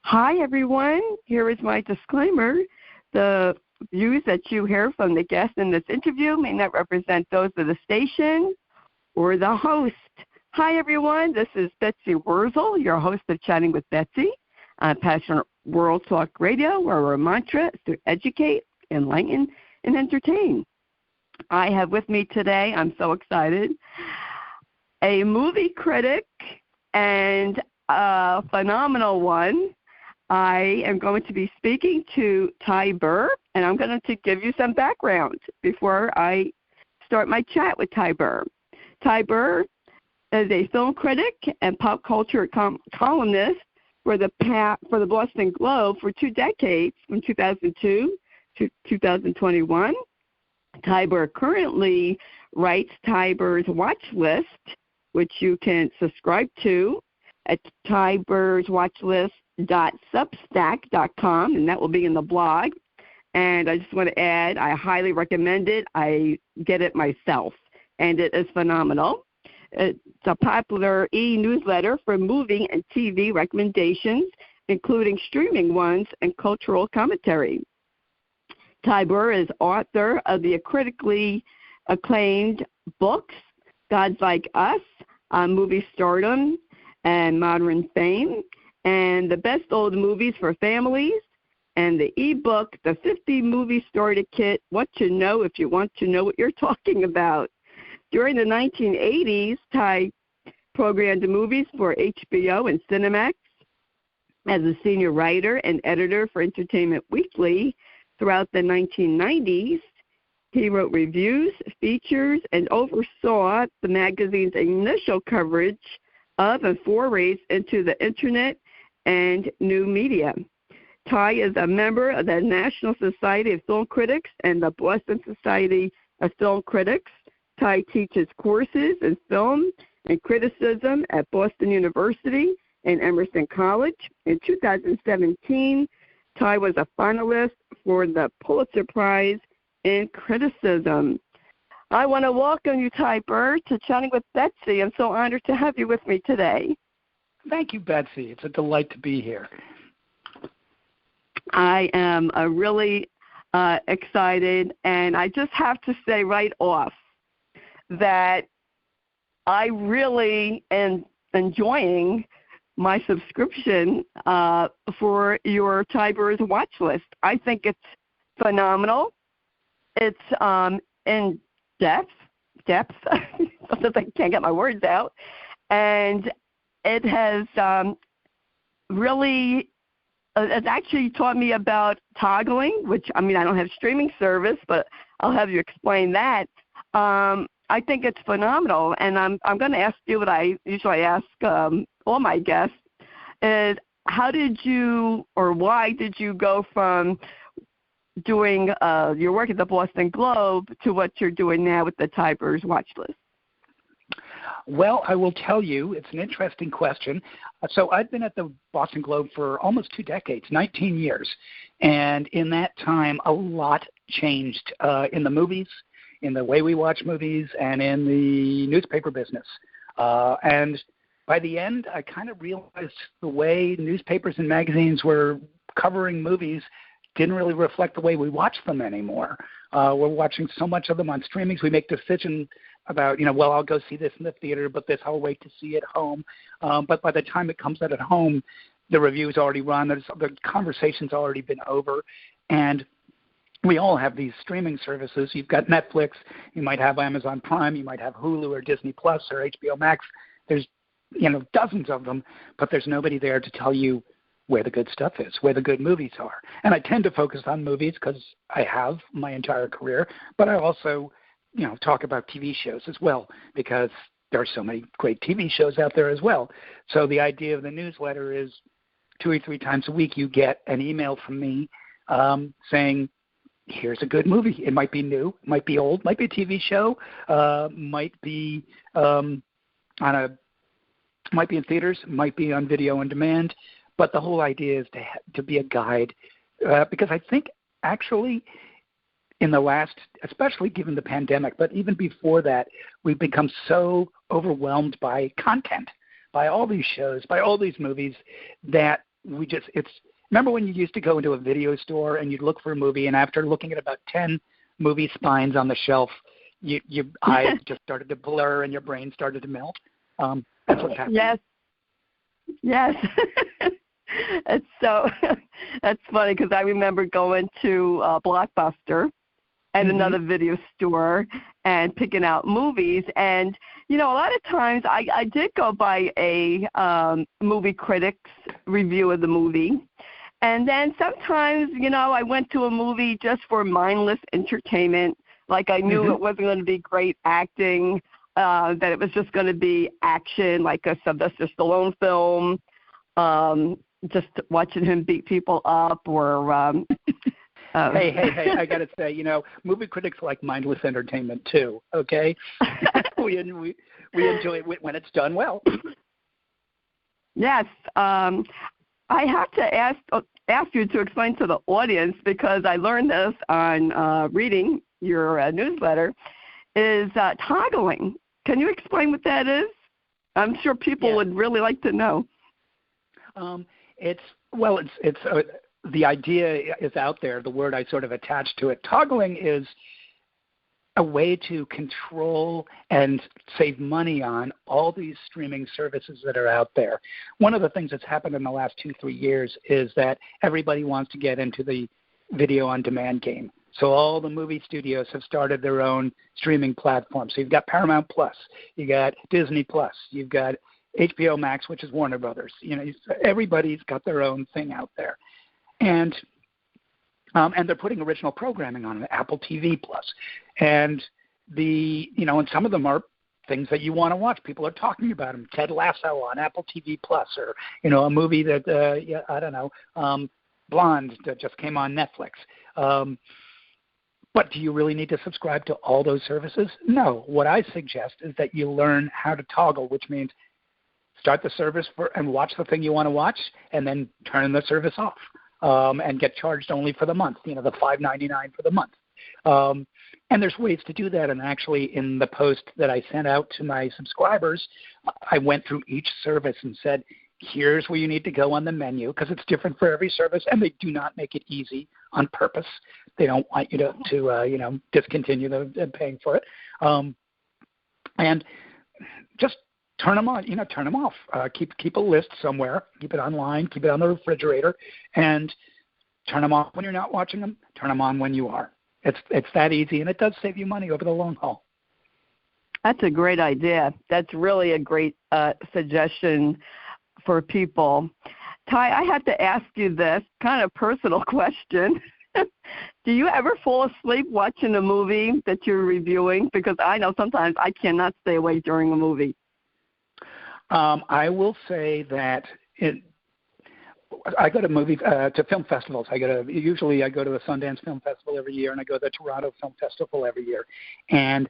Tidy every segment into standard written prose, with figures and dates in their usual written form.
Hi, everyone. Here is my disclaimer. The views that you hear from the guests in this interview may not represent those of the station or the host. Hi, everyone. This is Betsy Wurzel, your host of Chatting with Betsy on Passionate World Talk Radio, where our mantra is to educate, enlighten, and entertain. I have with me today, I'm so excited, a movie critic and a phenomenal one. I am going to be speaking to Ty Burr, and I'm going to give you some background before I start my chat with Ty Burr. Ty Burr is a film critic and pop culture columnist for the Boston Globe for 2 decades, from 2002 to 2021. Ty Burr currently writes Ty Burr's Watch List, which you can subscribe to at tyburrswatchlist.substack.com, and that will be in the blog. And I just want to add, I highly recommend it. I get it myself, and it is phenomenal. It's a popular e-newsletter for movie and TV recommendations, including streaming ones and cultural commentary. Ty Burr is author of the critically acclaimed books, Gods Like Us, Movie Stardom and Modern Fame, and The Best Old Movies for Families, and the ebook, The 50 Movie Starter Kit, What to Know If You Want to Know What You're Talking About. During the 1980s, Ty programmed movies for HBO and Cinemax. As a senior writer and editor for Entertainment Weekly throughout the 1990s, he wrote reviews, features, and oversaw the magazine's initial coverage of and forays into the Internet and new media. Ty is a member of the National Society of Film Critics and the Boston Society of Film Critics. Ty teaches courses in film and criticism at Boston University and Emerson College. In 2017, Ty was a finalist for the Pulitzer Prize in Criticism. I want to welcome you, Ty Burr, to Chatting with Betsy. I'm so honored to have you with me today. Thank you, Betsy. It's a delight to be here. I am really excited, and I just have to say right off that I really am enjoying my subscription for your Ty Burr's Watch List. I think it's phenomenal. It's in depth. Sometimes I can't get my words out. And it has really, it's actually taught me about toggling, which, I mean, I don't have streaming service, but I'll have you explain that. I think it's phenomenal, and I'm going to ask you what I usually ask all my guests, is how did you, or why did you go from doing your work at the Boston Globe to what you're doing now with the Ty Burr's Watch List? Well, I will tell you, it's an interesting question. So I've been at the Boston Globe for almost 2 decades, 19 years. And in that time, a lot changed in the movies, in the way we watch movies, and in the newspaper business. And by the end, I kind of realized the way newspapers and magazines were covering movies didn't really reflect the way we watch them anymore. We're watching so much of them on streamings. We make decisions about, well, I'll go see this in the theater, but this I'll wait to see at home. But by the time it comes out at home, the review's already run. The conversation's already been over. And we all have these streaming services. You've got Netflix. You might have Amazon Prime. You might have Hulu or Disney Plus or HBO Max. There's, dozens of them, but there's nobody there to tell you where the good stuff is, where the good movies are. And I tend to focus on movies because I have my entire career, but I also, talk about TV shows as well because there are so many great TV shows out there as well. So the idea of the newsletter is 2 or 3 times a week you get an email from me saying, here's a good movie. It might be new, might be old, might be a TV show, might be might be in theaters, might be on video on demand. But the whole idea is to be a guide because I think actually in the last, especially given the pandemic, but even before that, we've become so overwhelmed by content, by all these shows, by all these movies, that remember when you used to go into a video store and you'd look for a movie, and after looking at about 10 movie spines on the shelf, your eyes just started to blur and your brain started to melt? That's what happened. Yes. It's so that's funny because I remember going to Blockbuster and another video store and picking out movies. And, a lot of times I did go by a movie critic's review of the movie. And then sometimes, I went to a movie just for mindless entertainment. Like I knew it wasn't going to be great acting, that it was just going to be action, like a Sylvester Stallone film, just watching him beat people up or Hey, I got to say, movie critics like mindless entertainment too, okay? we enjoy it when it's done well. Yes. I have to ask you to explain to the audience, because I learned this on reading your newsletter, is toggling. Can you explain what that is? I'm sure people would really like to know. The idea is out there. The word I sort of attached to it. Toggling is a way to control and save money on all these streaming services that are out there. One of the things that's happened in the last 2-3 years is that everybody wants to get into the video on demand game. So all the movie studios have started their own streaming platform. So you've got Paramount Plus, you got Disney Plus, you've got HBO Max, which is Warner Brothers. Everybody's got their own thing out there. And they're putting original programming on Apple TV Plus, and and some of them are things that you want to watch. People are talking about them. Ted Lasso on Apple TV Plus, or a movie that Blonde that just came on Netflix. But do you really need to subscribe to all those services? No. What I suggest is that you learn how to toggle, which means start the service and watch the thing you want to watch, and then turn the service off. And get charged only for the month, the $5.99 for the month. And there's ways to do that. And actually, in the post that I sent out to my subscribers, I went through each service and said, here's where you need to go on the menu, because it's different for every service, and they do not make it easy on purpose. They don't want you to discontinue the paying for it. And just turn them on, turn them off. Keep a list somewhere. Keep it online. Keep it on the refrigerator, and turn them off when you're not watching them. Turn them on when you are. It's that easy, and it does save you money over the long haul. That's a great idea. That's really a great suggestion for people. Ty, I have to ask you this kind of personal question. Do you ever fall asleep watching a movie that you're reviewing? Because I know sometimes I cannot stay awake during a movie. I will say that I go to film festivals. Usually I go to the Sundance Film Festival every year, and I go to the Toronto Film Festival every year. And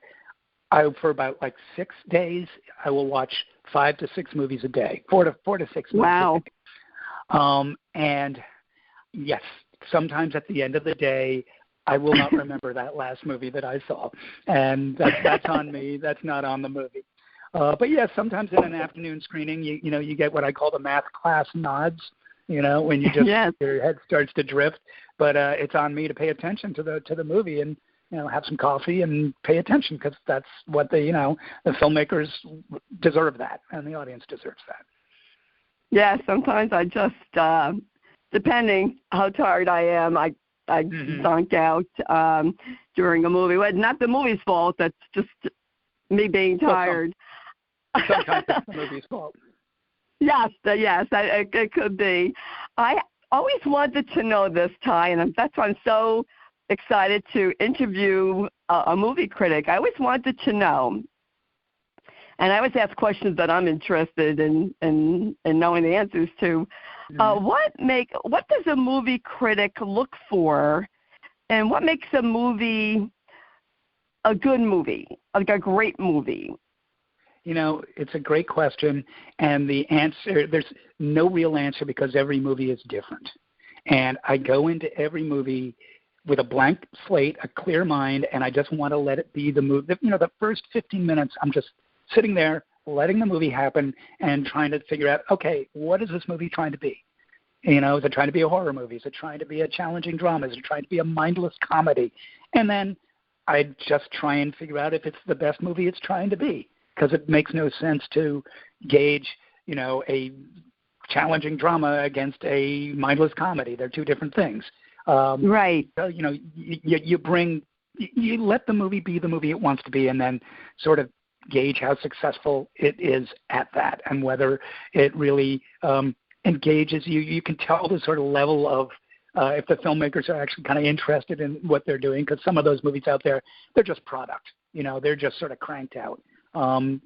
for about 6 days, I will watch 5 to 6 movies a day, 4 to 6 movies a day. And yes, sometimes at the end of the day, I will not remember that last movie that I saw, and that's on me. That's not on the movie. But yes, sometimes in an afternoon screening, you get what I call the math class nods. When you just your head starts to drift. But it's on me to pay attention to the movie and have some coffee and pay attention, because that's what the filmmakers deserve that, and the audience deserves that. Yeah, sometimes I just depending how tired I am, I zonk out during a movie. Well, not the movie's fault. That's just me being tired. Sometimes it's the movie's fault. Yes, it could be. I always wanted to know this, Ty, and that's why I'm so excited to interview a movie critic. I always wanted to know, and I always ask questions that I'm interested in knowing the answers to. What does a movie critic look for, and what makes a movie a good movie, like a great movie? It's a great question, and the answer, there's no real answer, because every movie is different. And I go into every movie with a blank slate, a clear mind, and I just want to let it be the movie. The first 15 minutes, I'm just sitting there, letting the movie happen and trying to figure out, okay, what is this movie trying to be? You know, is it trying to be a horror movie? Is it trying to be a challenging drama? Is it trying to be a mindless comedy? And then I just try and figure out if it's the best movie it's trying to be, because it makes no sense to gauge, you know, a challenging drama against a mindless comedy. They're two different things. Right. So, you know, you let the movie be the movie it wants to be, and then sort of gauge how successful it is at that, and whether it really engages you. You can tell the sort of level of if the filmmakers are actually kind of interested in what they're doing, because some of those movies out there, they're just product. You know, they're just sort of cranked out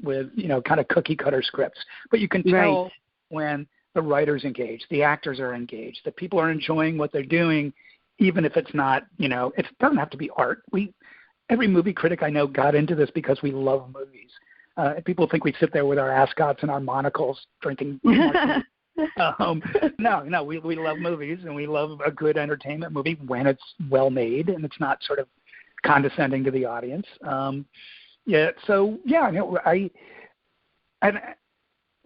with, you know, kind of cookie cutter scripts. But you can tell when the writers engaged, the actors are engaged, that people are enjoying what they're doing, even if it's not, you know, it doesn't have to be art. Every movie critic I know got into this because we love movies. People think we sit there with our ascots and our monocles drinking. No, we love movies, and we love a good entertainment movie when it's well made and it's not sort of condescending to the audience.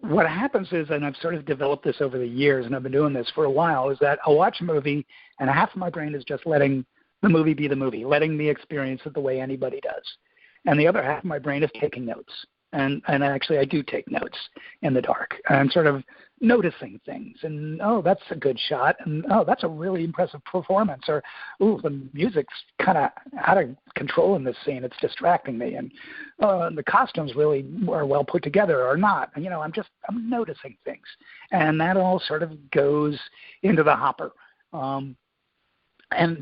What happens is, and I've sort of developed this over the years, and I've been doing this for a while, is that I'll watch a movie, and half of my brain is just letting the movie be the movie, letting me experience it the way anybody does. And the other half of my brain is taking notes. And actually I do take notes in the dark. I'm sort of noticing things. And, oh, that's a good shot. And, oh, that's a really impressive performance. Or, ooh, the music's kind of out of control in this scene. It's distracting me. And the costumes really are well put together or not. And, you know, I'm noticing things. And that all sort of goes into the hopper. And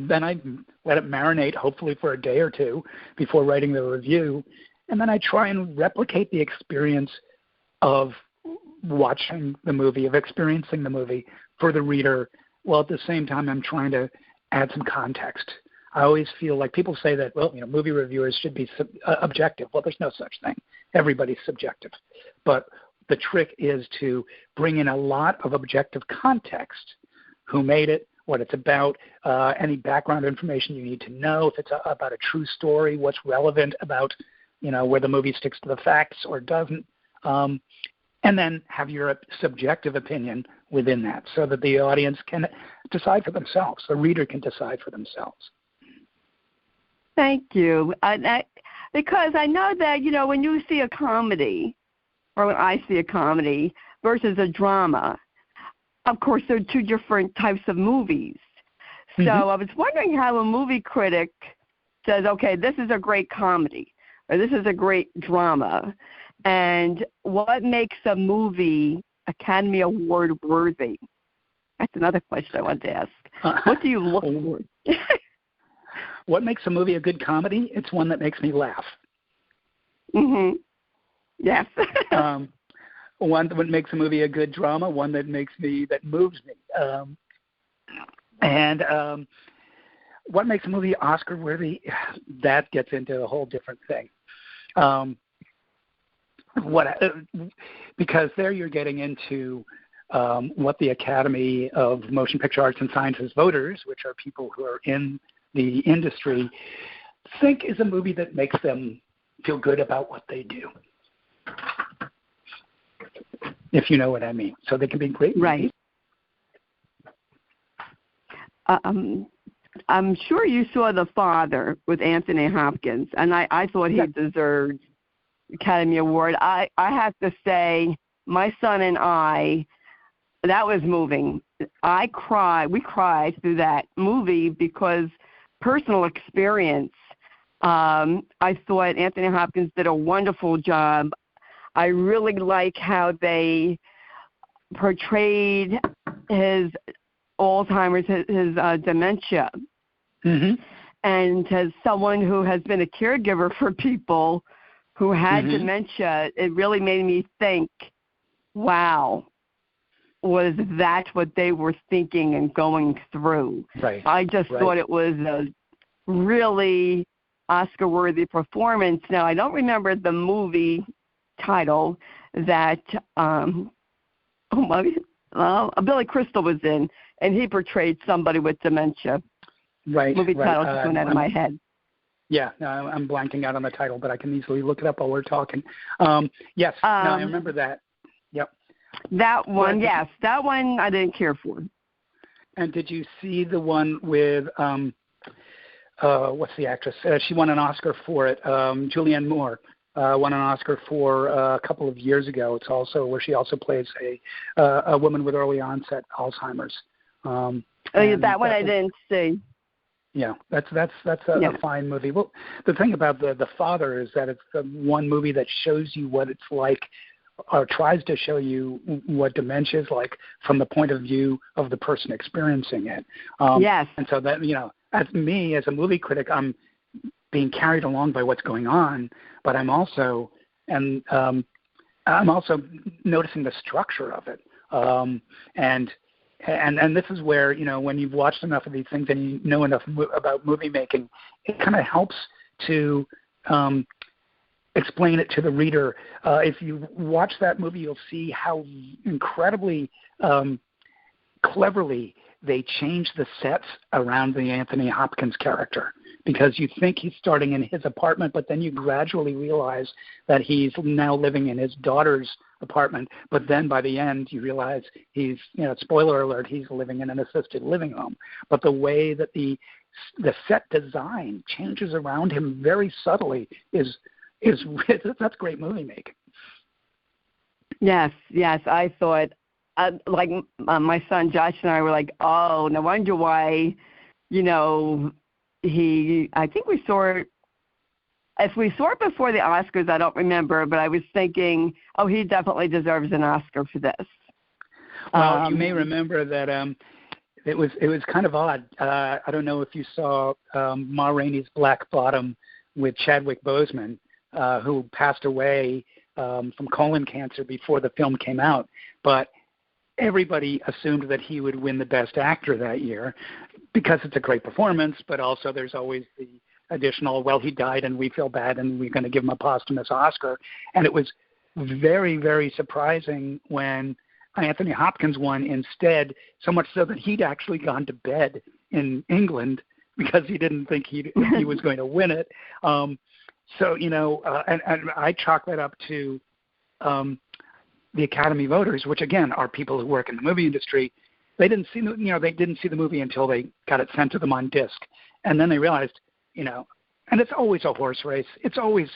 then I let it marinate, hopefully for a day or two before writing the review. And then I try and replicate the experience of watching the movie, of experiencing the movie for the reader, while at the same time I'm trying to add some context. I always feel like people say that, well, you know, movie reviewers should be objective. Well, there's no such thing. Everybody's subjective. But the trick is to bring in a lot of objective context. Who made it? What it's about, any background information you need to know, if it's about a true story, what's relevant about, you know, where the movie sticks to the facts or doesn't, and then have your subjective opinion within that so that the audience can decide for themselves, the reader can decide for themselves. Thank you. Because I know that, you know, when you see a comedy, or when I see a comedy versus a drama, of course, there are two different types of movies. So I was wondering how a movie critic says, okay, this is a great comedy, or this is a great drama, and what makes a movie Academy Award worthy? That's another question I wanted to ask. What do you look for? What makes a movie a good comedy? It's one that makes me laugh. Mm-hmm. Yes. One that makes a movie a good drama, one that moves me. And what makes a movie Oscar worthy? That gets into a whole different thing. Because there you're getting into what the Academy of Motion Picture Arts and Sciences voters, which are people who are in the industry, think is a movie that makes them feel good about what they do. If you know what I mean. So they can be great movies. Right. I'm sure you saw The Father with Anthony Hopkins, and I thought he deserved Academy Award. I have to say, my son and I, that was moving. We cried through that movie because personal experience. I thought Anthony Hopkins did a wonderful job. I really like how they portrayed his Alzheimer's, his dementia. And as someone who has been a caregiver for people who had dementia, it really made me think, wow, was that what they were thinking and going through? Right. I just thought it was a really Oscar-worthy performance. Now, I don't remember the movie title that Billy Crystal was in, and he portrayed somebody with dementia. Right. Movie title just went out of my head. Yeah, I'm blanking out on the title, but I can easily look it up while we're talking. Yes, I remember that. Yep. That one, yes, that one I didn't care for. And did you see the one with what's the actress? She won an Oscar for it. Julianne Moore won an Oscar for a couple of years ago. It's also where she also plays a woman with early onset Alzheimer's. That one I didn't see. Yeah, that's a fine movie. Well, the thing about the Father is that it's the one movie that shows you what it's like, or tries to show you what dementia is like from the point of view of the person experiencing it. Yes. And so that, as me, as a movie critic, I'm being carried along by what's going on, but I'm also noticing the structure of it. And this is where, when you've watched enough of these things and you know enough about movie making, it kind of helps to explain it to the reader. If you watch that movie, you'll see how incredibly cleverly they change the sets around the Anthony Hopkins character, because you think he's starting in his apartment, but then you gradually realize that he's now living in his daughter's apartment. But then by the end, you realize he's, spoiler alert, he's living in an assisted living home. But the way that the set design changes around him very subtly that's great movie making. Yes, I thought, my son Josh and I were like, oh, no wonder why, I think we saw it, if we saw it before the Oscars, I don't remember, but I was thinking, oh, he definitely deserves an Oscar for this. Well, you may remember that it was kind of odd. I don't know if you saw Ma Rainey's Black Bottom with Chadwick Boseman, who passed away from colon cancer before the film came out, but everybody assumed that he would win the Best Actor that year because it's a great performance, but also there's always the additional, well, he died and we feel bad and we're going to give him a posthumous Oscar. And it was very, very surprising when Anthony Hopkins won instead, so much so that he'd actually gone to bed in England because he didn't think he was going to win it. And I chalk that up to the Academy voters, which again are people who work in the movie industry. They didn't see the movie until they got it sent to them on disc, and then they realized, and it's always a horse race. It's always,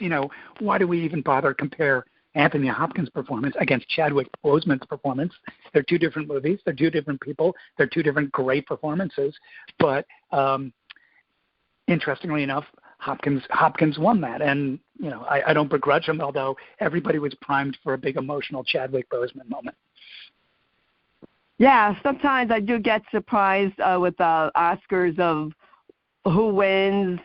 why do we even bother compare Anthony Hopkins' performance against Chadwick Boseman's performance? They're two different movies. They're two different people. They're two different great performances. But interestingly enough, Hopkins won that, and I don't begrudge him, although everybody was primed for a big emotional Chadwick Boseman moment. Yeah, sometimes I do get surprised with the Oscars of who wins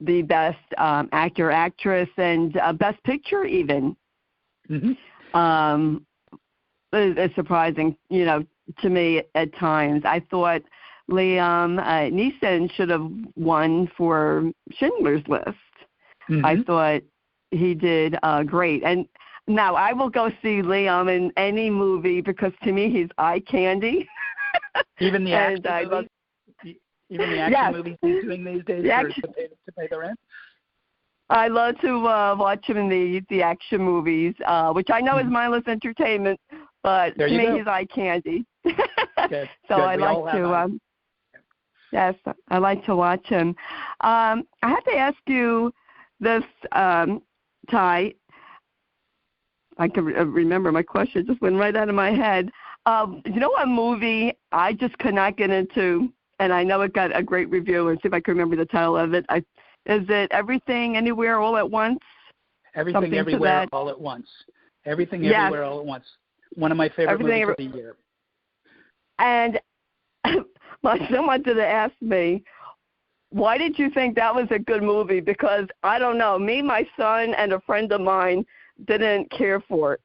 the Best Actor, Actress, and Best Picture even. Mm-hmm. It's surprising, to me at times. I thought Liam Neeson should have won for Schindler's List. Mm-hmm. I thought he did great. And now I will go see Liam in any movie because to me he's eye candy. Even the action movies? Even the action movies he's doing these days to pay the rent? I love to watch him in the action movies, which I know is mindless entertainment, but to me he's eye candy. Good. So I like to... Yes, I like to watch him. I have to ask you this, Ty. I can remember my question. It just went right out of my head. What movie I just could not get into, and I know it got a great review, and see if I can remember the title of it. Is it Everything, Anywhere, All at Once? Everything, something Everywhere, All at Once. Everything, Everywhere, All at Once. One of my favorite movies of the year. And someone wanted to ask me, why did you think that was a good movie? Because, I don't know, me, my son, and a friend of mine didn't care for it.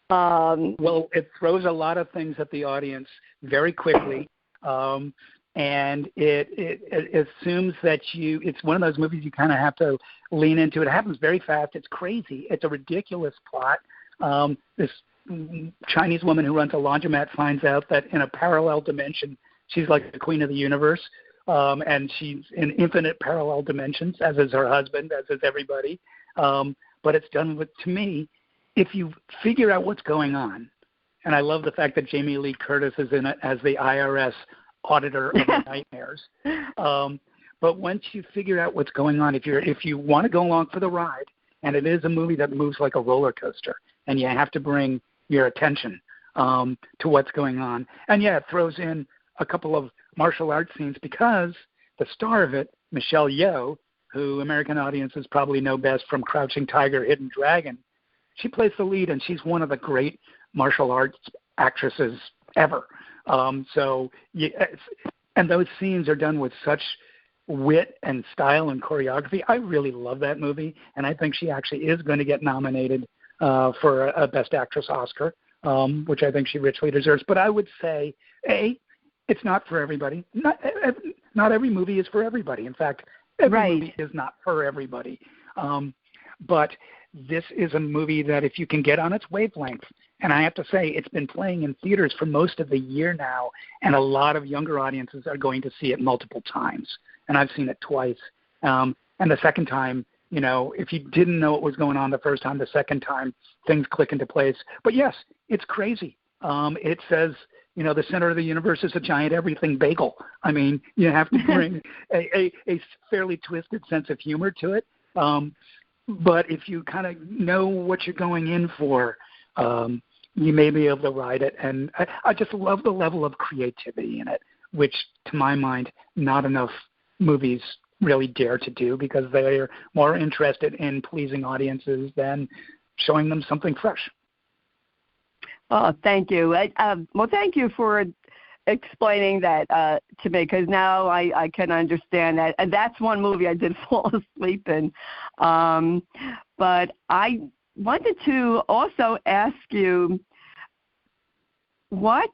Well, it throws a lot of things at the audience very quickly, and it assumes that it's one of those movies you kind of have to lean into. It happens very fast. It's crazy. It's a ridiculous plot. This Chinese woman who runs a laundromat finds out that in a parallel dimension, she's like the queen of the universe, and she's in infinite parallel dimensions, as is her husband, as is everybody. But it's done with, to me, if you figure out what's going on, and I love the fact that Jamie Lee Curtis is in it as the IRS auditor of your nightmares. But once you figure out what's going on, if you want to go along for the ride, and it is a movie that moves like a roller coaster, and you have to bring your attention to what's going on. And yeah, it throws in a couple of martial arts scenes because the star of it, Michelle Yeoh, who American audiences probably know best from Crouching Tiger, Hidden Dragon, she plays the lead, and she's one of the great martial arts actresses ever. And those scenes are done with such wit and style and choreography. I really love that movie, and I think she actually is going to get nominated for a Best Actress Oscar, which I think she richly deserves. But I would say, it's not for everybody. Not every movie is for everybody. In fact, every movie is not for everybody. But this is a movie that if you can get on its wavelength, and I have to say it's been playing in theaters for most of the year now, and a lot of younger audiences are going to see it multiple times. And I've seen it twice. And the second time, if you didn't know what was going on the first time, the second time, things click into place. But yes, it's crazy. It says, the center of the universe is a giant everything bagel. I mean, you have to bring a fairly twisted sense of humor to it. But if you kind of know what you're going in for, you may be able to ride it. And I just love the level of creativity in it, which, to my mind, not enough movies really dare to do because they're more interested in pleasing audiences than showing them something fresh. Oh, thank you. Well, thank you for explaining that to me, because now I can understand that. And that's one movie I did fall asleep in. But I wanted to also ask you what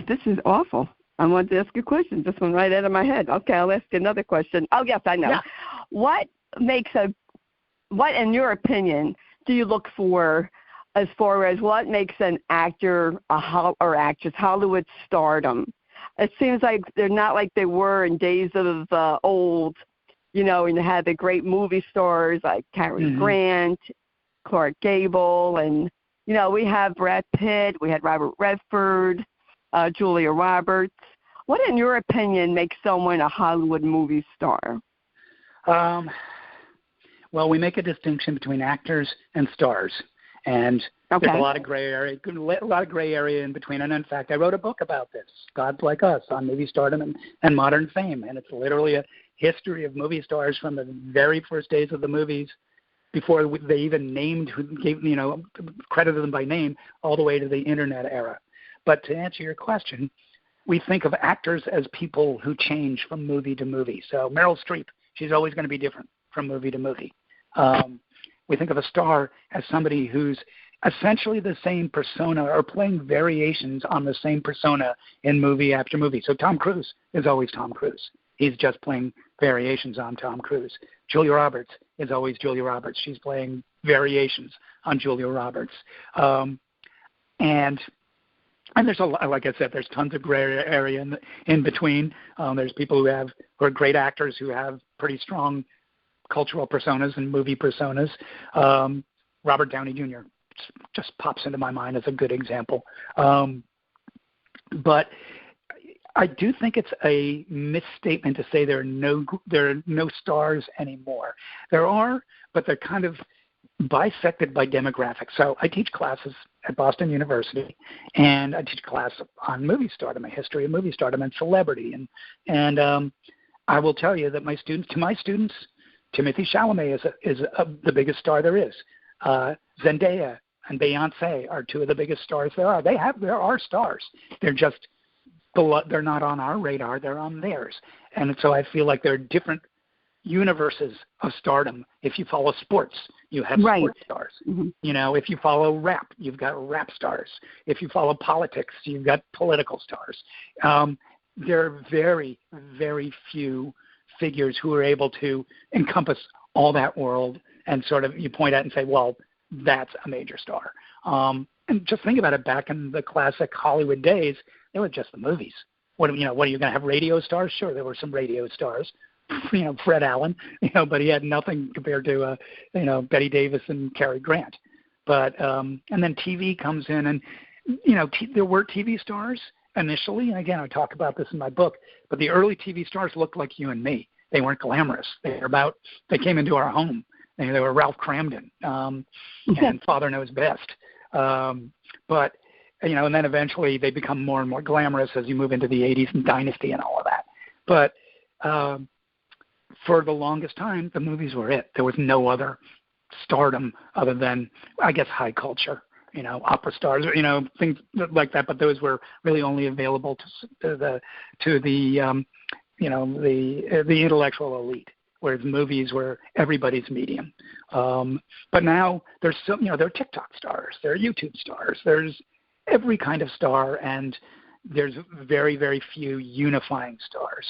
this is awful. I wanted to ask a question. This one right out of my head. Okay, I'll ask another question. Oh, yes, I know. Yeah. What, in your opinion, do you look for as far as what makes an actor or actress Hollywood stardom? It seems like they're not like they were in days of old, and you had the great movie stars like Cary Grant, Clark Gable, and, we have Brad Pitt, we had Robert Redford, Julia Roberts. What, in your opinion, makes someone a Hollywood movie star? Well, we make a distinction between actors and stars, and there's a lot of gray area in between. And in fact, I wrote a book about this, Gods Like Us, on movie stardom and modern fame, and it's literally a history of movie stars from the very first days of the movies, before they even credited them by name, all the way to the internet era. But to answer your question, we think of actors as people who change from movie to movie. So Meryl Streep, she's always going to be different from movie to movie. We think of a star as somebody who's essentially the same persona or playing variations on the same persona in movie after movie. So Tom Cruise is always Tom Cruise. He's just playing variations on Tom Cruise. Julia Roberts is always Julia Roberts. She's playing variations on Julia Roberts. And there's a lot, like I said, there's tons of gray area in between. There's people who are great actors who have pretty strong cultural personas and movie personas. Robert Downey Jr. just pops into my mind as a good example. But I do think it's a misstatement to say there are no stars anymore. There are, but they're kind of bisected by demographics. So I teach classes at Boston University, and I teach a class on movie stardom, a history of movie stardom and celebrity. And I will tell you that my students, Timothée Chalamet is the biggest star there is. Zendaya and Beyonce are two of the biggest stars there are. There are stars. They're not on our radar. They're on theirs. And so I feel like there are different universes of stardom. If you follow sports, you have sports stars. Mm-hmm. If you follow rap, you've got rap stars. If you follow politics, you've got political stars. There are very, very few figures who are able to encompass all that world and sort of you point at and say, well, that's a major star. And just think about it, back in the classic Hollywood days, they were just the movies. What are you going to have radio stars? Sure, there were some radio stars. Fred Allen, but he had nothing compared to, Betty Davis and Cary Grant. But and then TV comes in, and there were TV stars initially, and again, I talk about this in my book, but the early TV stars looked like you and me. They weren't glamorous. They came into our home. They were Ralph Cramden and Father Knows Best. But, and then eventually they become more and more glamorous as you move into the 80s and Dynasty and all of that. But for the longest time, the movies were it. There was no other stardom other than, I guess, high culture, opera stars, things like that. But those were really only available to the intellectual elite, whereas movies were everybody's medium. But now there's there are TikTok stars, there are YouTube stars, there's every kind of star, and there's very, very few unifying stars.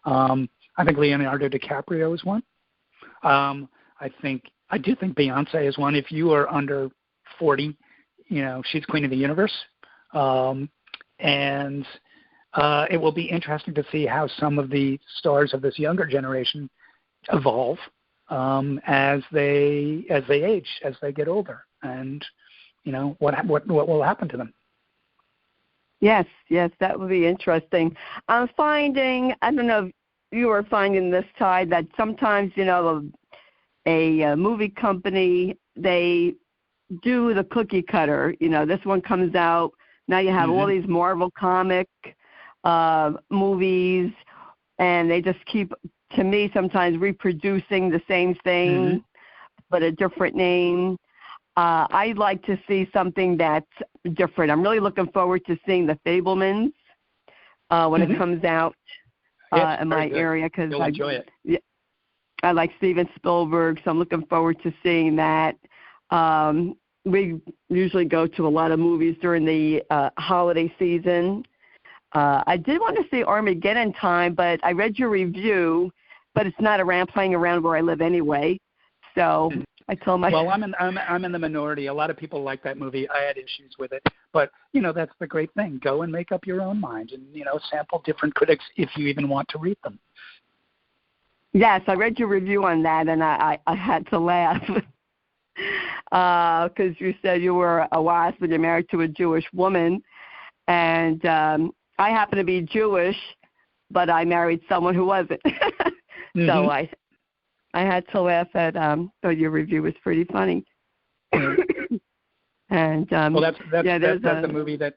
I think Leonardo DiCaprio is one. I do think Beyonce is one. If you are under 40, she's queen of the universe. And it will be interesting to see how some of the stars of this younger generation evolve as they age, as they get older, and what will happen to them. Yes, that would be interesting. I'm finding, I don't know if you are finding this, Ty, that sometimes a movie company, they do the cookie cutter. This one comes out, now you have all these Marvel comic movies, and they just keep, to me, sometimes reproducing the same thing but a different name. I'd like to see something that's different. I'm really looking forward to seeing The Fabelmans when it comes out in my area, because you'll enjoy it. Yeah, I like Steven Spielberg, so I'm looking forward to seeing that. We usually go to a lot of movies during the holiday season. I did want to see Armageddon Time, but I read your review, but it's not playing around where I live anyway. So I told my... Well, I'm in the minority. A lot of people like that movie. I had issues with it. But, that's the great thing. Go and make up your own mind and, sample different critics if you even want to read them. Yes, I read your review on that, and I had to laugh because you said you were a WASP and you're married to a Jewish woman. And I happen to be Jewish, but I married someone who wasn't. So I had to laugh at so your review was pretty funny. And well, that's a movie that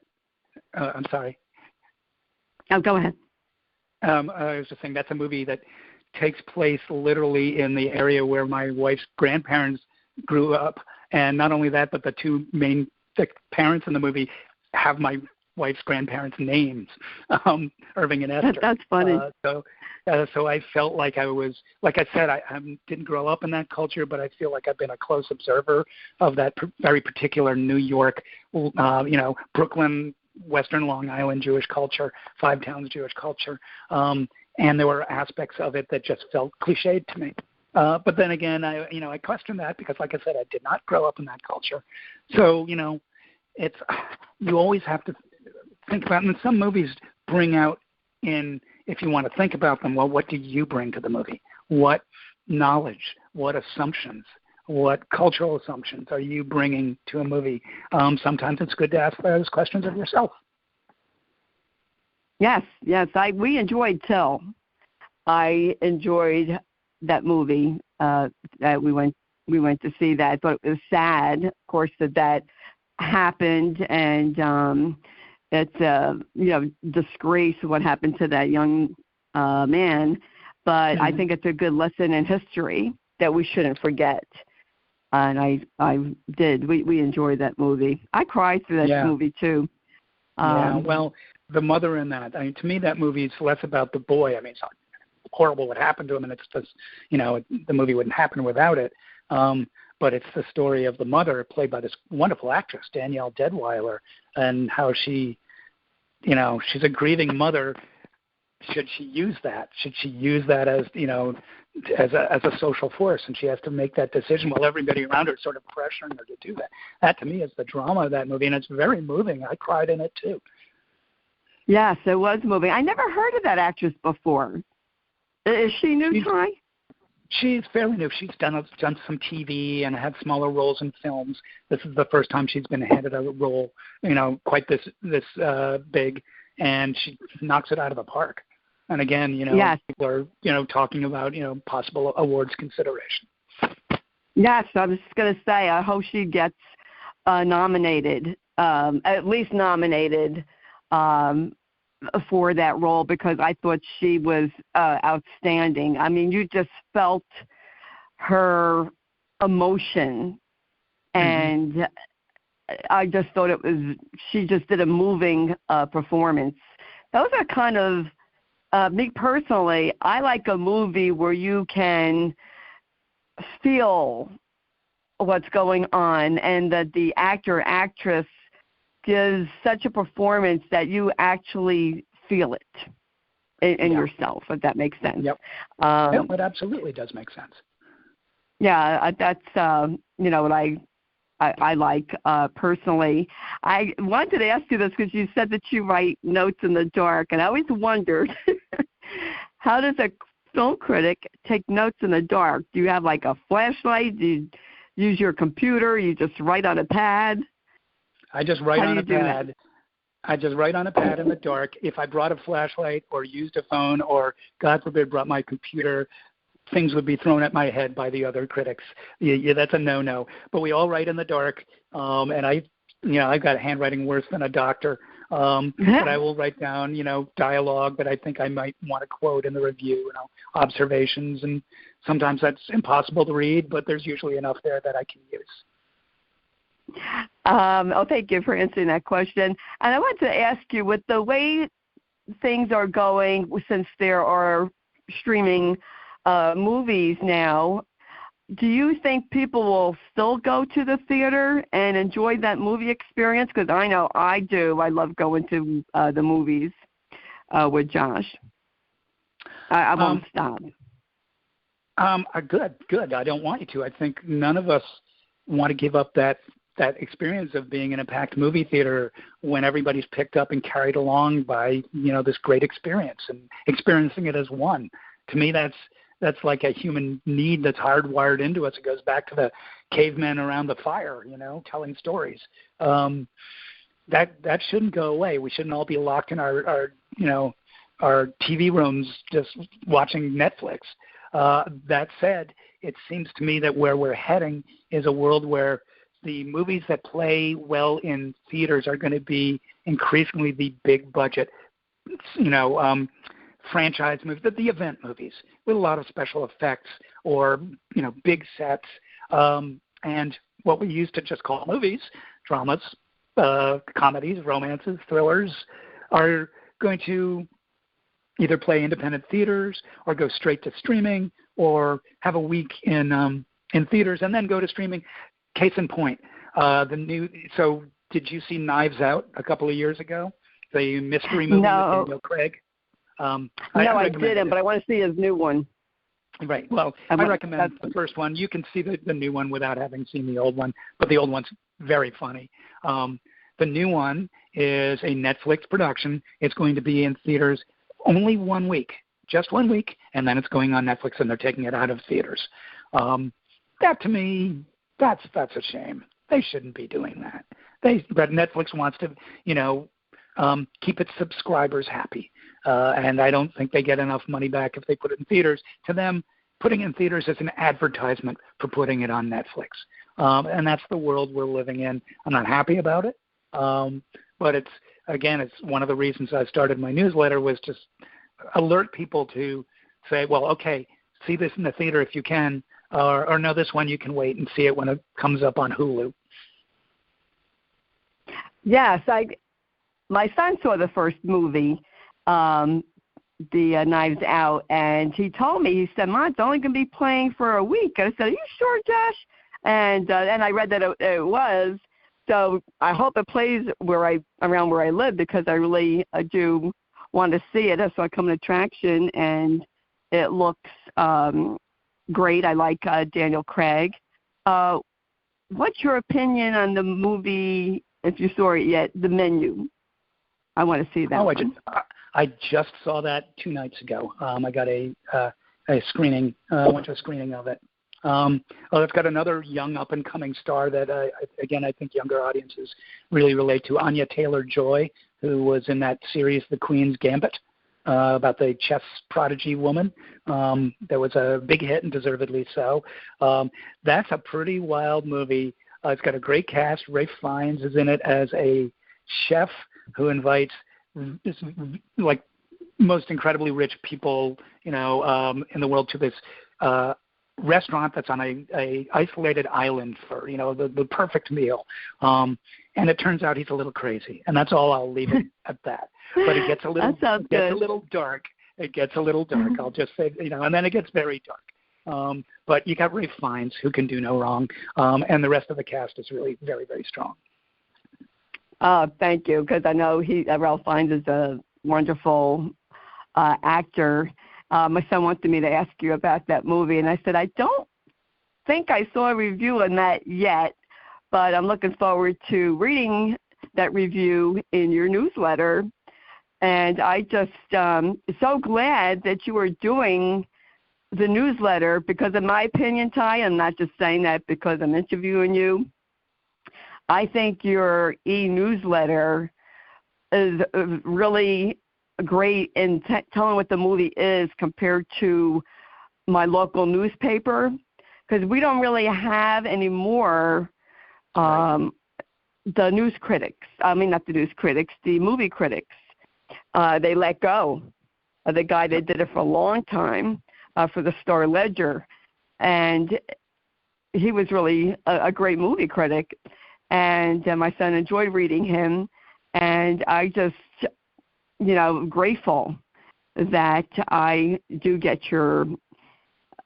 I'm sorry. Oh, go ahead. I was just saying that's a movie that takes place literally in the area where my wife's grandparents grew up, and not only that, but the two main parents in the movie have my wife's grandparents' names, Irving and Esther. That's funny. So I felt like I was, like I said, I didn't grow up in that culture, but I feel like I've been a close observer of that very particular New York, Brooklyn, Western Long Island Jewish culture, Five Towns Jewish culture, and there were aspects of it that just felt cliched to me. But then again, I question that because, like I said, I did not grow up in that culture. So, it's you always have to think about, and some movies bring out if you want to think about them, well, what do you bring to the movie? What knowledge, what assumptions, what cultural assumptions are you bringing to a movie? Sometimes it's good to ask those questions of yourself. Yes. We enjoyed Till. I enjoyed that movie that we went to see that, but it was sad, of course, that happened, and it's a disgrace what happened to that young man. But I think it's a good lesson in history that we shouldn't forget. And I did. We enjoyed that movie. I cried through that movie too. Well, the mother in that. I mean, to me, that movie is less about the boy. I mean, it's not horrible what happened to him, and it's just, the movie wouldn't happen without it. But it's the story of the mother, played by this wonderful actress, Danielle Deadwyler, and how she, she's a grieving mother. Should she use that? Should she use that as, as a social force? And she has to make that decision while everybody around her is sort of pressuring her to do that. That, to me, is the drama of that movie, and it's very moving. I cried in it, too. Yes, it was moving. I never heard of that actress before. Is she new, Ty? She's fairly new. She's done some TV and had smaller roles in films. This is the first time she's been handed a role, quite this big, and she knocks it out of the park. And again, yes. people are, talking about, possible awards consideration. Yes, I was just going to say, I hope she gets nominated, at least nominated for that role, because I thought she was outstanding. I mean, you just felt her emotion, and I just thought she just did a moving performance. Those are kind of, me personally, I like a movie where you can feel what's going on, and that the actor or actress gives such a performance that you actually feel it in yourself, if that makes sense. Yep. It absolutely does make sense. Yeah, that's what I like personally. I wanted to ask you this because you said that you write notes in the dark, and I always wondered, how does a film critic take notes in the dark? Do you have like a flashlight? Do you use your computer? You just write on a pad? I just write on a pad. I just write on a pad in the dark. If I brought a flashlight or used a phone or, God forbid, brought my computer, things would be thrown at my head by the other critics. Yeah, that's a no-no. But we all write in the dark, and I've got handwriting worse than a doctor. But I will write down, dialogue that I think I might want to quote in the review, observations, and sometimes that's impossible to read, but there's usually enough there that I can use. Thank you for answering that question. And I want to ask you, with the way things are going, since there are streaming movies now, do you think people will still go to the theater and enjoy that movie experience? Because I know I do. I love going to the movies with Josh. I won't stop. Good. I don't want you to. I think none of us want to give up that experience of being in a packed movie theater when everybody's picked up and carried along by, this great experience and experiencing it as one. To me, that's like a human need that's hardwired into us. It goes back to the cavemen around the fire, telling stories. That shouldn't go away. We shouldn't all be locked in our TV rooms just watching Netflix. That said, it seems to me that where we're heading is a world where the movies that play well in theaters are going to be increasingly the big budget, franchise movies, the event movies with a lot of special effects or, big sets. And what we used to just call movies, dramas, comedies, romances, thrillers, are going to either play independent theaters or go straight to streaming or have a week in theaters and then go to streaming. Case in point, so did you see Knives Out a couple of years ago? The mystery movie with Daniel Craig? I didn't, but I want to see his new one. Right. Well, I recommend the first one. You can see the new one without having seen the old one, but the old one's very funny. The new one is a Netflix production. It's going to be in theaters only 1 week, just 1 week, and then it's going on Netflix, and they're taking it out of theaters. That, to me, that's a shame. They shouldn't be doing that. But Netflix wants to, keep its subscribers happy. And I don't think they get enough money back if they put it in theaters. To them, putting it in theaters is an advertisement for putting it on Netflix. And that's the world we're living in. I'm not happy about it. But it's one of the reasons I started my newsletter was just alert people to say, well, okay, see this in the theater if you can, or no, this one you can wait and see it when it comes up on Hulu. Yes, my son saw the first movie, the Knives Out, and he told me, he said, Mom, it's only going to be playing for a week. And I said, are you sure, Josh? And I read that it was. So I hope it plays around where I live, because I do want to see it. That's why I come an attraction, and it looks great. I like Daniel Craig. What's your opinion on the movie, if you saw it yet, The Menu? I want to see that one. I just saw that 2 nights ago. I got a screening. Went to a screening of it. It's got another young up-and-coming star that, again, I think younger audiences really relate to, Anya Taylor-Joy, who was in that series, The Queen's Gambit, about the chess prodigy woman. That was a big hit, and deservedly so. That's a pretty wild movie. It's got a great cast. Ralph Fiennes is in it as a chef who invites this, like, most incredibly rich people, in the world to this restaurant that's on a isolated island for, the perfect meal. And it turns out he's a little crazy, and that's all. I'll leave it at that. But it gets a little dark. It gets a little dark. I'll just say, and then it gets very dark. But you got Ralph Fiennes, who can do no wrong, and the rest of the cast is really very, very strong. Thank you, because I know Ralph Fiennes is a wonderful actor. My son wanted me to ask you about that movie, and I said, I don't think I saw a review on that yet, but I'm looking forward to reading that review in your newsletter. And I just so glad that you are doing the newsletter, because in my opinion, Ty, I'm not just saying that because I'm interviewing you, I think your e-newsletter is really great in telling what the movie is compared to my local newspaper, because we don't really have anymore the news critics. I mean, not the news critics, the movie critics. They let go of the guy that did it for a long time for the Star Ledger, and he was really a great movie critic, and my son enjoyed reading him, and I just, grateful that I do get your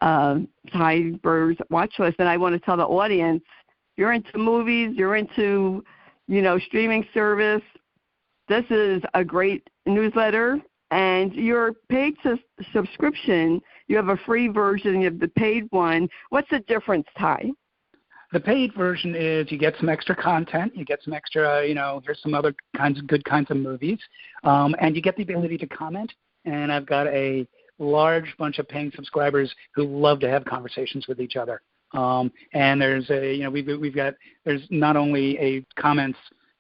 Ty Burr's watch list. And I want to tell the audience, you're into movies, you're into, streaming service, this is a great newsletter. And your paid subscription, you have a free version, you have the paid one. What's the difference, Ty? The paid version is you get some extra content, you get some extra, here's some other good kinds of movies, and you get the ability to comment. And I've got a large bunch of paying subscribers who love to have conversations with each other. And there's there's not only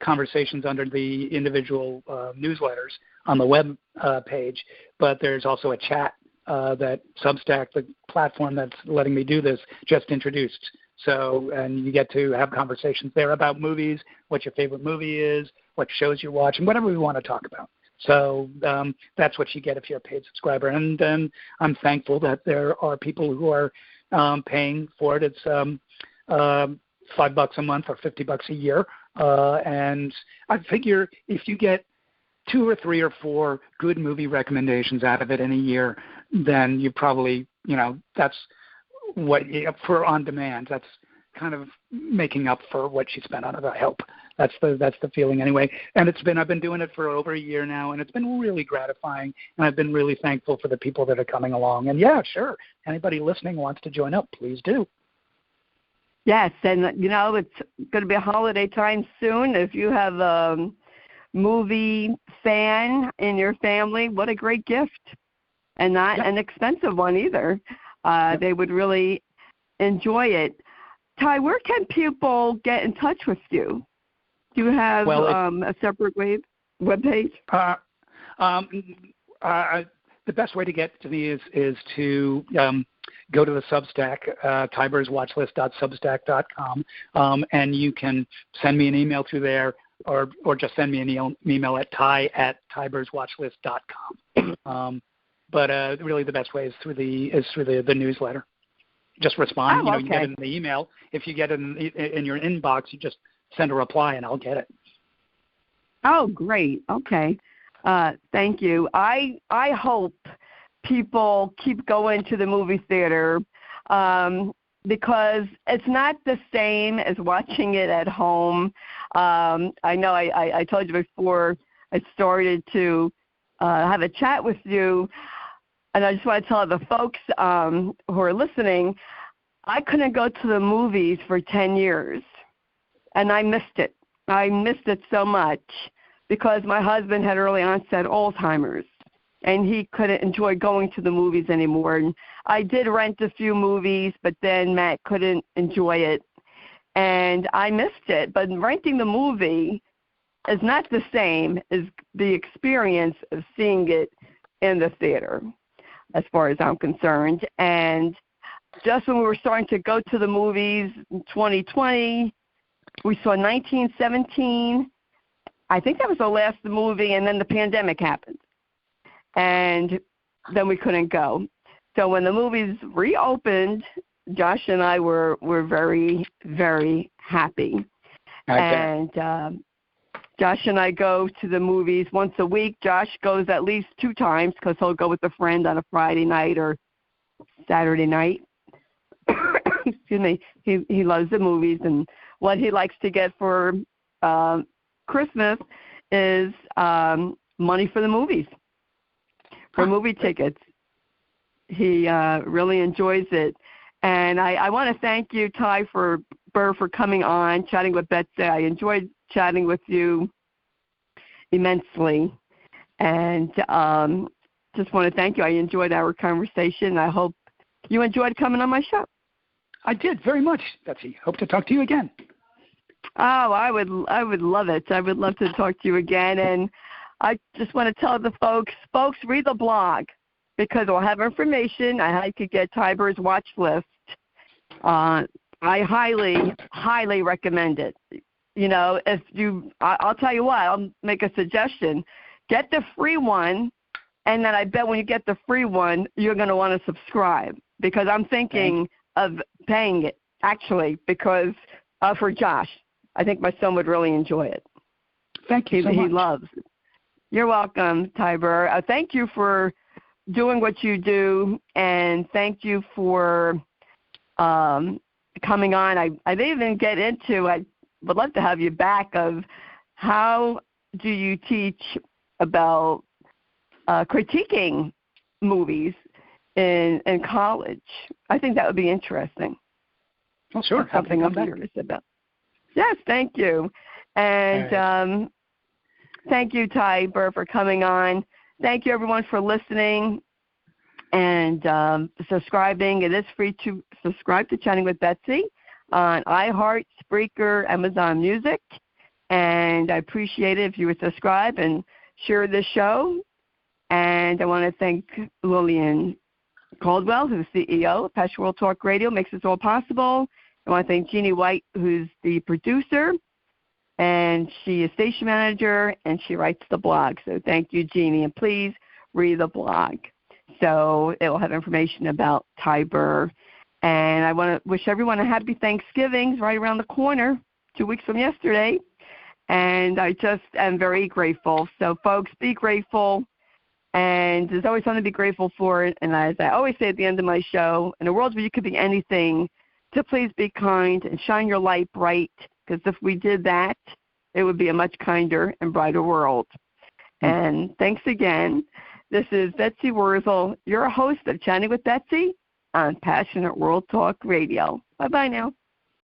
conversations under the individual newsletters on the web page, but there's also a chat that Substack, the platform that's letting me do this, just introduced. So, and you get to have conversations there about movies, what your favorite movie is, what shows you watch, and whatever we want to talk about. So that's what you get if you're a paid subscriber. And I'm thankful that there are people who are paying for it. It's $5 a month or $50 a year. And I figure if you get 2 or 3 or 4 good movie recommendations out of it in a year, then you probably, that's what for on demand. That's kind of making up for what you spent on it. I hope that's the feeling anyway. And I've been doing it for over a year now, and it's been really gratifying. And I've been really thankful for the people that are coming along. And yeah, sure, anybody listening wants to join up, please do. Yes, and it's going to be a holiday time soon. If you have a movie fan in your family, what a great gift, and not an expensive one either. They would really enjoy it. Ty, where can people get in touch with you? Do you have a separate web page? The best way to get to me is to go to the Substack, tyburswatchlist.substack.com, and you can send me an email through there, or just send me an email at ty@tyburswatchlist.com. But really, the best way is through the newsletter. Just respond. You get it in the email. If you get it in your inbox, you just send a reply, and I'll get it. Oh, great. Okay. Thank you. I hope people keep going to the movie theater because it's not the same as watching it at home. I know I told you before I started to have a chat with you, and I just want to tell the folks who are listening, I couldn't go to the movies for 10 years, and I missed it. I missed it so much because my husband had early onset Alzheimer's, and he couldn't enjoy going to the movies anymore. And I did rent a few movies, but then Matt couldn't enjoy it, and I missed it. But renting the movie is not the same as the experience of seeing it in the theater, as far as I'm concerned. And just when we were starting to go to the movies in 2020, we saw 1917. I think that was the last movie, and then the pandemic happened. And then we couldn't go. So when the movies reopened, Josh and I were very, very happy. And Josh and I go to the movies once a week. Josh goes at least 2 times because he'll go with a friend on a Friday night or Saturday night. Excuse me. He loves the movies, and what he likes to get for Christmas is money for the movies, for movie tickets. He really enjoys it. And I want to thank you, Ty Burr, for coming on, chatting with Betsy. I enjoyed chatting with you immensely. And just want to thank you. I enjoyed our conversation. I hope you enjoyed coming on my show. I did very much, Betsy. Hope to talk to you again. Oh, I would love it. I would love to talk to you again. And I just want to tell the folks, read the blog, because I'll have information. I could get Ty Burr's watch list. I highly, highly recommend it. You know, I'll tell you what, I'll make a suggestion. Get the free one, and then I bet when you get the free one, you're going to want to subscribe, because I'm thinking of paying it, actually, because for Josh. I think my son would really enjoy it. Thank you so much. He loves it. You're welcome, Ty Burr. Thank you for doing what you do, and thank you for coming on. I didn't even get into, I would love to have you back, of how do you teach about critiquing movies in college. I think that would be interesting. Well, sure. That's something I'm curious about. Yes, thank you. And thank you, Ty Burr, for coming on. Thank you, everyone, for listening and subscribing. It is free to subscribe to Chatting with Betsy on iHeart, Spreaker, Amazon Music. And I appreciate it if you would subscribe and share this show. And I want to thank Lillian Caldwell, who's CEO of Passion World Talk Radio, makes this all possible. I want to thank Jeannie White, who's the producer, and she is station manager, and she writes the blog. So thank you, Jeannie, and please read the blog. So it will have information about Ty Burr. And I want to wish everyone a happy Thanksgiving. It's right around the corner, 2 weeks from yesterday. And I just am very grateful. So, folks, be grateful. And there's always something to be grateful for. And as I always say at the end of my show, in a world where you could be anything, to please be kind and shine your light bright, because if we did that, it would be a much kinder and brighter world. And thanks again. This is Betsy Wurzel, your host of Chatting with Betsy on Passionate World Talk Radio. Bye-bye now.